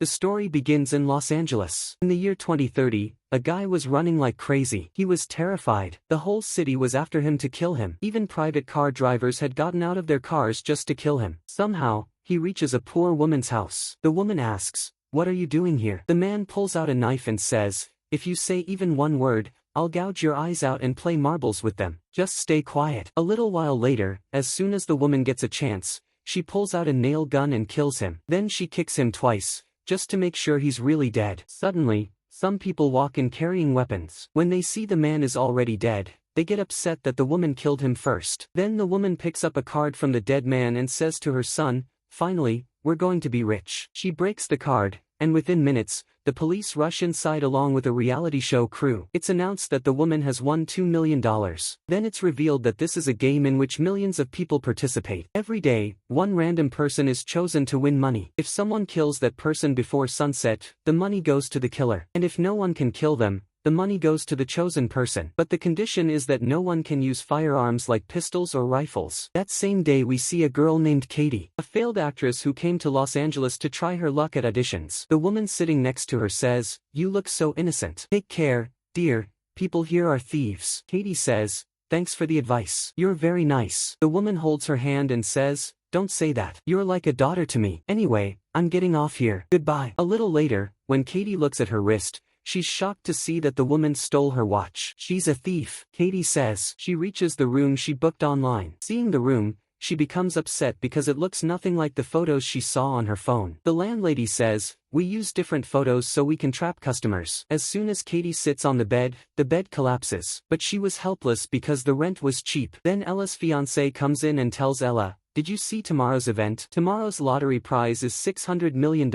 The story begins in Los Angeles. In the year 2030, a guy was running like crazy. He was terrified. The whole city was after him to kill him. Even private car drivers had gotten out of their cars just to kill him. Somehow, he reaches a poor woman's house. The woman asks, "What are you doing here?" The man pulls out a knife and says, "If you say even one word, I'll gouge your eyes out and play marbles with them. Just stay quiet." A little while later, as soon as the woman gets a chance, she pulls out a nail gun and kills him. Then she kicks him twice, just to make sure he's really dead. Suddenly, some people walk in carrying weapons. When they see the man is already dead, they get upset that the woman killed him first. Then the woman picks up a card from the dead man and says to her son, "Finally, we're going to be rich." She breaks the card, and within minutes, the police rush inside along with a reality show crew. It's announced that the woman has won $2 million. Then it's revealed that this is a game in which millions of people participate. Every day, one random person is chosen to win money. If someone kills that person before sunset, the money goes to the killer. And if no one can kill them, the money goes to the chosen person. But the condition is that no one can use firearms like pistols or rifles. That same day we see a girl named Katie, a failed actress who came to Los Angeles to try her luck at auditions. The woman sitting next to her says, "You look so innocent." "Take care, dear, people here are thieves." Katie says, "Thanks for the advice. You're very nice." The woman holds her hand and says, "Don't say that. You're like a daughter to me. Anyway, I'm getting off here. Goodbye." A little later, when Katie looks at her wrist, she's shocked to see that the woman stole her watch. "She's a thief," Katie says. She reaches the room she booked online. Seeing the room, she becomes upset because it looks nothing like the photos she saw on her phone. The landlady says, "We use different photos so we can trap customers." As soon as Katie sits on the bed collapses. But she was helpless because the rent was cheap. Then Ella's fiancé comes in and tells Ella, "Did you see tomorrow's event? Tomorrow's lottery prize is $600 million.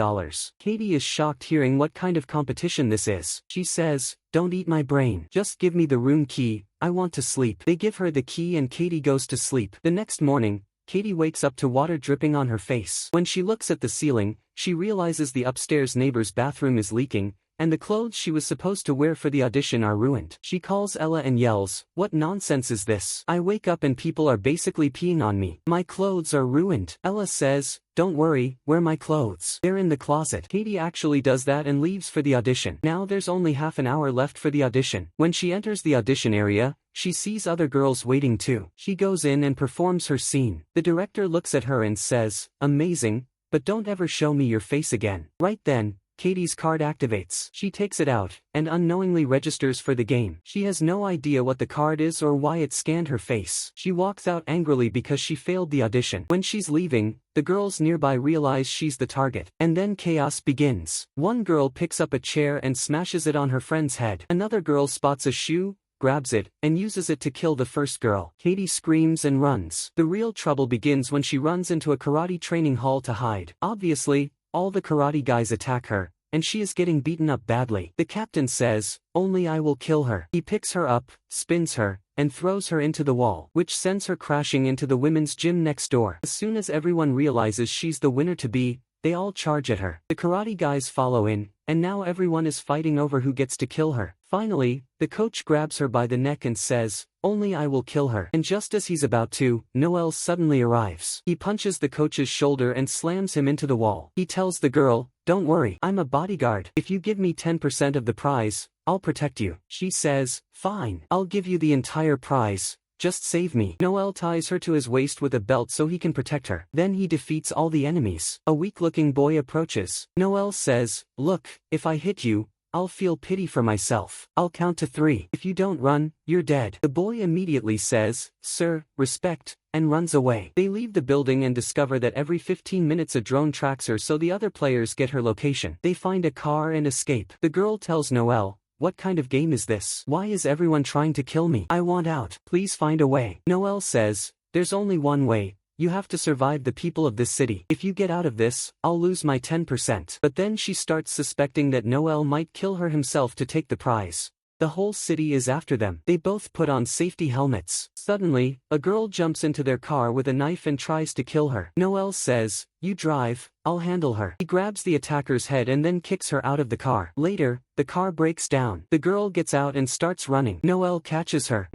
Katie is shocked hearing what kind of competition this is. She says, "Don't eat my brain. Just give me the room key, I want to sleep." They give her the key and Katie goes to sleep. The next morning, Katie wakes up to water dripping on her face. When she looks at the ceiling, she realizes the upstairs neighbor's bathroom is leaking, and the clothes she was supposed to wear for the audition are ruined. She calls Ella and yells, "What nonsense is this? I wake up and people are basically peeing on me. My clothes are ruined." Ella says, "Don't worry, wear my clothes. They're in the closet." Katie actually does that and leaves for the audition. Now there's only half an hour left for the audition. When she enters the audition area, she sees other girls waiting too. She goes in and performs her scene. The director looks at her and says, "Amazing, but don't ever show me your face again." Right then, Katie's card activates. She takes it out, and unknowingly registers for the game. She has no idea what the card is or why it scanned her face. She walks out angrily because she failed the audition. When she's leaving, the girls nearby realize she's the target. And then chaos begins. One girl picks up a chair and smashes it on her friend's head. Another girl spots a shoe, grabs it, and uses it to kill the first girl. Katie screams and runs. The real trouble begins when she runs into a karate training hall to hide. Obviously, all the karate guys attack her, and she is getting beaten up badly. The captain says, "Only I will kill her." He picks her up, spins her, and throws her into the wall, which sends her crashing into the women's gym next door. As soon as everyone realizes she's the winner-to-be, they all charge at her. The karate guys follow in, and now everyone is fighting over who gets to kill her. Finally, the coach grabs her by the neck and says, "Only I will kill her." And just as he's about to, Noel suddenly arrives. He punches the coach's shoulder and slams him into the wall. He tells the girl, "Don't worry, I'm a bodyguard. If you give me 10% of the prize, I'll protect you." She says, "Fine, I'll give you the entire prize. Just save me." Noel ties her to his waist with a belt so he can protect her. Then he defeats all the enemies. A weak-looking boy approaches. Noel says, "Look, if I hit you, I'll feel pity for myself. I'll count to 3. If you don't run, you're dead." The boy immediately says, "Sir, respect," and runs away. They leave the building and discover that every 15 minutes a drone tracks her so the other players get her location. They find a car and escape. The girl tells Noel, "What kind of game is this? Why is everyone trying to kill me? I want out. Please find a way." Noel says, "There's only one way. You have to survive the people of this city. If you get out of this, I'll lose my 10%. But then she starts suspecting that Noel might kill her himself to take the prize. The whole city is after them. They both put on safety helmets. Suddenly, a girl jumps into their car with a knife and tries to kill her. Noel says, "You drive, I'll handle her." He grabs the attacker's head and then kicks her out of the car. Later, the car breaks down. The girl gets out and starts running. Noel catches her.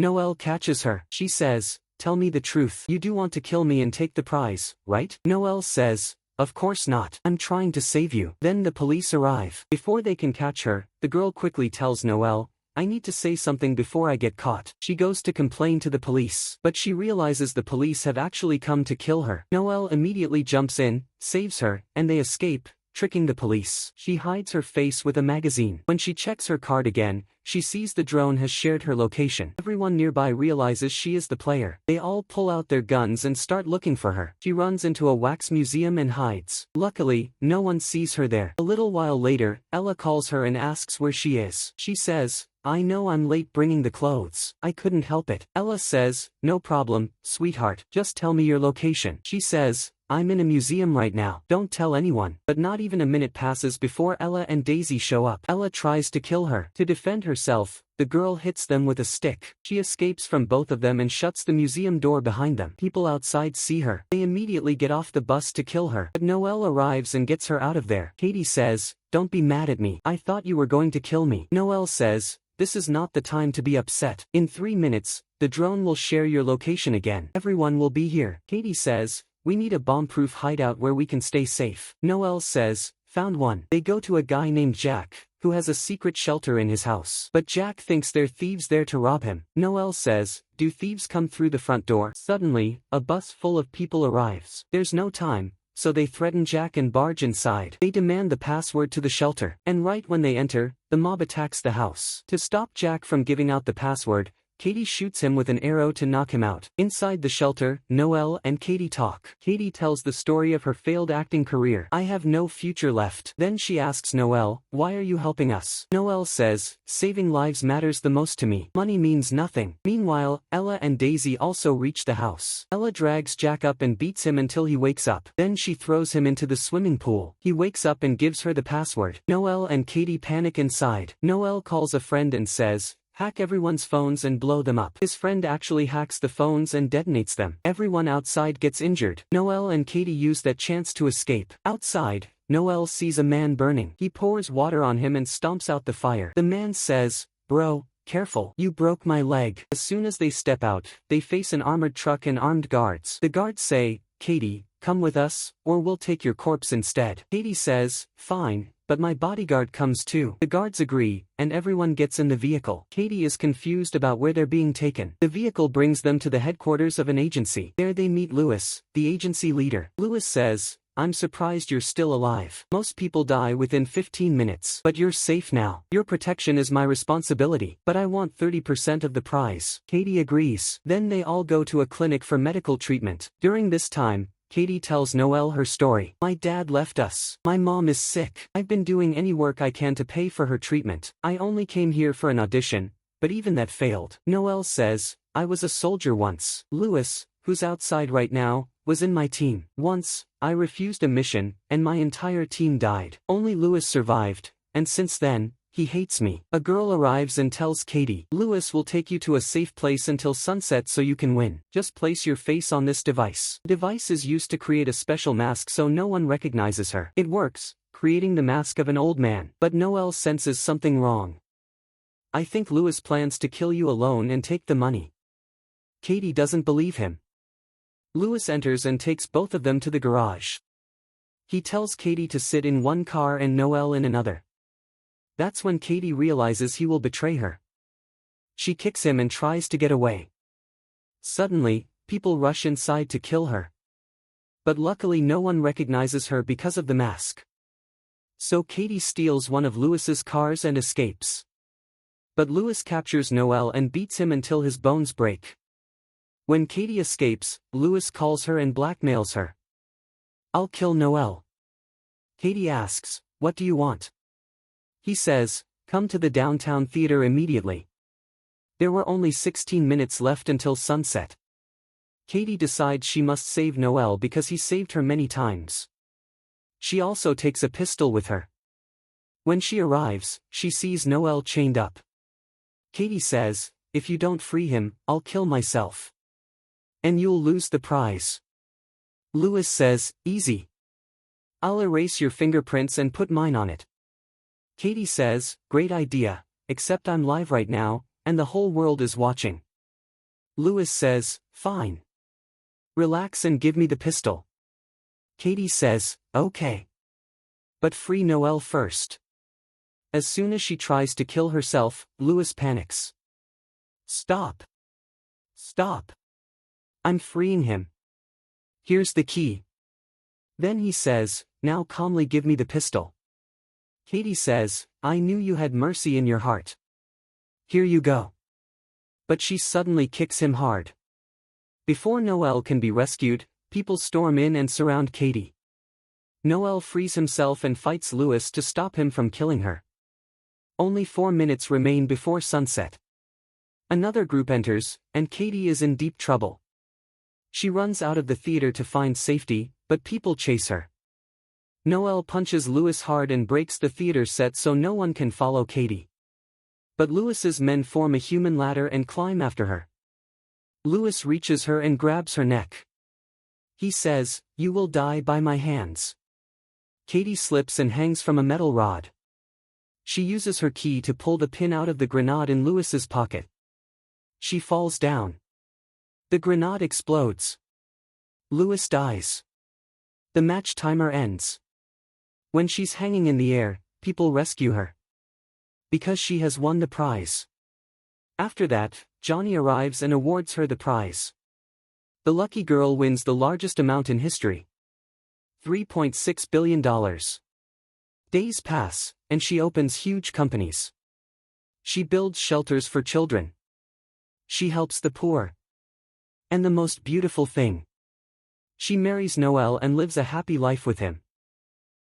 She says, "Tell me the truth. You do want to kill me and take the prize, right?" Noel says, of course not. I'm trying to save you. Then the police arrive. Before they can catch her, the girl quickly tells Noelle, I need to say something before I get caught. She goes to complain to the police, but she realizes the police have actually come to kill her. Noelle immediately jumps in, saves her, and they escape, tricking the police. She hides her face with a magazine. When she checks her card again, she sees the drone has shared her location. Everyone nearby realizes she is the player. They all pull out their guns and start looking for her. She runs into a wax museum and hides. Luckily, no one sees her there. A little while later, Ella calls her and asks where she is. She says, I know I'm late bringing the clothes. I couldn't help it. Ella says, no problem, sweetheart. Just tell me your location. She says, I'm in a museum right now. Don't tell anyone. But not even a minute passes before Ella and Daisy show up. Ella tries to kill her. To defend herself, the girl hits them with a stick. She escapes from both of them and shuts the museum door behind them. People outside see her. They immediately get off the bus to kill her. But Noelle arrives and gets her out of there. Katie says, don't be mad at me. I thought you were going to kill me. Noelle says, this is not the time to be upset. In 3 minutes, the drone will share your location again. Everyone will be here. Katie says, we need a bomb-proof hideout where we can stay safe. Noelle says, found one. They go to a guy named Jack, who has a secret shelter in his house. But Jack thinks they're thieves there to rob him. Noelle says, do thieves come through the front door? Suddenly, a bus full of people arrives. There's no time, so they threaten Jack and barge inside. They demand the password to the shelter. And right when they enter, the mob attacks the house. To stop Jack from giving out the password, Katie shoots him with an arrow to knock him out. Inside the shelter, Noelle and Katie talk. Katie tells the story of her failed acting career. I have no future left. Then she asks Noelle, why are you helping us? Noelle says, saving lives matters the most to me. Money means nothing. Meanwhile, Ella and Daisy also reach the house. Ella drags Jack up and beats him until he wakes up. Then she throws him into the swimming pool. He wakes up and gives her the password. Noelle and Katie panic inside. Noelle calls a friend and says, hack everyone's phones and blow them up. His friend actually hacks the phones and detonates them. Everyone outside gets injured. Noelle and Katie use that chance to escape. Outside, Noelle sees a man burning. He pours water on him and stomps out the fire. The man says, bro, careful, you broke my leg. As soon as they step out, they face an armored truck and armed guards. The guards say, Katie, come with us, or we'll take your corpse instead. Katie says, fine. But my bodyguard comes too. The guards agree, and everyone gets in the vehicle. Katie is confused about where they're being taken. The vehicle brings them to the headquarters of an agency. There they meet Lewis, the agency leader. Lewis says, I'm surprised you're still alive. Most people die within 15 minutes. But you're safe now. Your protection is my responsibility. But I want 30% of the prize. Katie agrees. Then they all go to a clinic for medical treatment. During this time, Katie tells Noelle her story. My dad left us. My mom is sick. I've been doing any work I can to pay for her treatment. I only came here for an audition, but even that failed. Noelle says, I was a soldier once. Lewis, who's outside right now, was in my team. Once, I refused a mission, and my entire team died. Only Lewis survived, and since then, he hates me. A girl arrives and tells Katie, Lewis will take you to a safe place until sunset so you can win. Just place your face on this device. The device is used to create a special mask so no one recognizes her. It works, creating the mask of an old man. But Noelle senses something wrong. I think Lewis plans to kill you alone and take the money. Katie doesn't believe him. Lewis enters and takes both of them to the garage. He tells Katie to sit in one car and Noelle in another. That's when Katie realizes he will betray her. She kicks him and tries to get away. Suddenly, people rush inside to kill her. But luckily no one recognizes her because of the mask. So Katie steals one of Lewis's cars and escapes. But Lewis captures Noelle and beats him until his bones break. When Katie escapes, Lewis calls her and blackmails her. I'll kill Noelle. Katie asks, what do you want? He says, come to the downtown theater immediately. There were only 16 minutes left until sunset. Katie decides she must save Noelle because he saved her many times. She also takes a pistol with her. When she arrives, she sees Noelle chained up. Katie says, if you don't free him, I'll kill myself. And you'll lose the prize. Lewis says, easy. I'll erase your fingerprints and put mine on it. Katie says, great idea, except I'm live right now, and the whole world is watching. Lewis says, fine. Relax and give me the pistol. Katie says, okay. But free Noelle first. As soon as she tries to kill herself, Louis panics. Stop. Stop. I'm freeing him. Here's the key. Then he says, now calmly give me the pistol. Katie says, I knew you had mercy in your heart. Here you go. But she suddenly kicks him hard. Before Noelle can be rescued, people storm in and surround Katie. Noelle frees himself and fights Louis to stop him from killing her. Only 4 minutes remain before sunset. Another group enters, and Katie is in deep trouble. She runs out of the theater to find safety, but people chase her. Noelle punches Louis hard and breaks the theater set so no one can follow Katie. But Louis's men form a human ladder and climb after her. Louis reaches her and grabs her neck. He says, you will die by my hands. Katie slips and hangs from a metal rod. She uses her key to pull the pin out of the grenade in Louis's pocket. She falls down. The grenade explodes. Louis dies. The match timer ends. When she's hanging in the air, people rescue her. Because she has won the prize. After that, Johnny arrives and awards her the prize. The lucky girl wins the largest amount in history. $3.6 billion. Days pass, and she opens huge companies. She builds shelters for children. She helps the poor. And the most beautiful thing. She marries Noelle and lives a happy life with him.